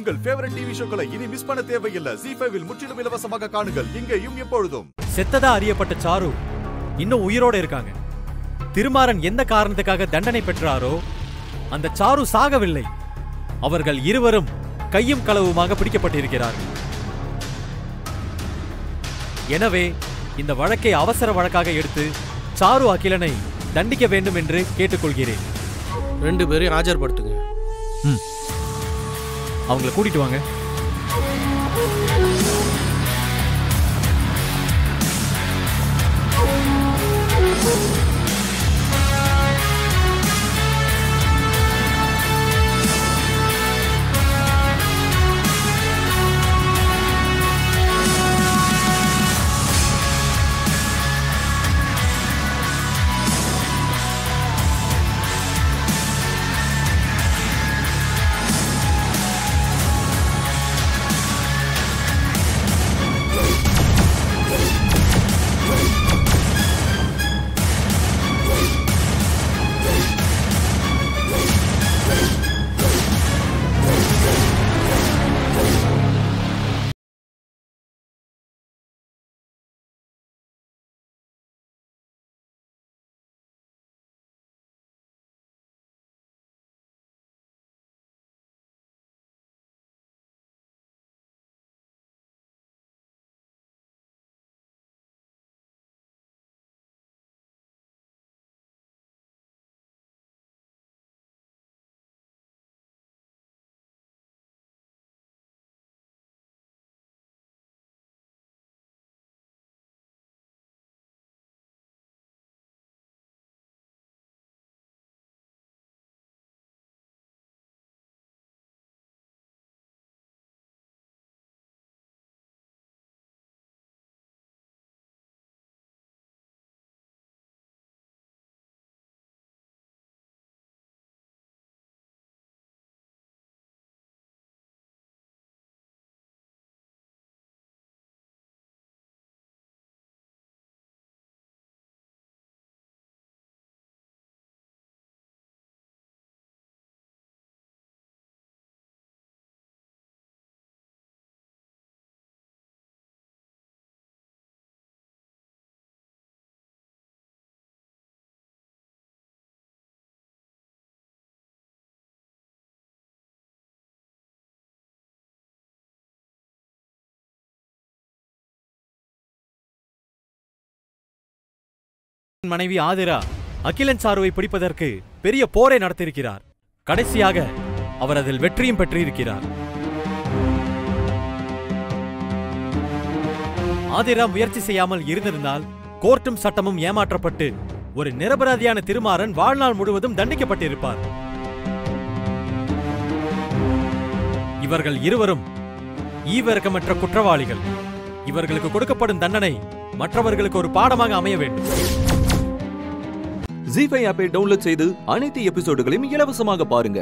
உங்கள் favourite TV ஷோக்களை இனி miss பண்ண தேவையில்லை. ZEE5 இல் முற்றிலும் இலவசமாக காணுங்கள். இங்கேயும் எப்பொழுதும். செத்ததா அறியப்பட்ட சாரு இன்னும் உயிரோட இருக்காங்க. திருமாறன் எந்த காரணத்துக்காக தண்டனை பெற்றாரோ அந்த சாரு சாகவில்லை. அவர்கள் இருவரும் கையும் களவுமாக பிடிக்கப்பட்டிருக்கிறார்கள். எனவே இந்த வழக்கை அவசர வழக்காக எடுத்து சாரு அகிலனை தண்டிக்க வேண்டும் என்று கேட்டுக்கொள்கிறேன். 2 பேரையும் ஆஜர்படுத்துங்க. அவங்களை கூட்டிட்டு வாங்க. மனைவி ஆதிரா அகிலன் சாருவை பிடிப்பதற்கு பெரிய போரை நடத்தியிருக்கிறார். கடைசியாக அவர் அதில் வெற்றியும் பெற்றிருக்கிறார். ஆதிரா முயற்சி செய்யாமல் இருந்திருந்தால் கோர்ட்டும் சட்டமும் ஏமாற்றப்பட்டு ஒரு நிரபராதியான திருமாறன் வாழ்நாள் முழுவதும் தண்டிக்கப்பட்டிருப்பார். இவர்கள் இருவரும் ஈவிரக்கமற்ற குற்றவாளிகள். இவர்களுக்கு கொடுக்கப்படும் தண்டனை மற்றவர்களுக்கு ஒரு பாடமாக அமைய வேண்டும். ZEE5 ஆப்பை டவுன்லோட் செய்து அனைத்து எபிசோடுகளையும் இலவசமாக பாருங்க.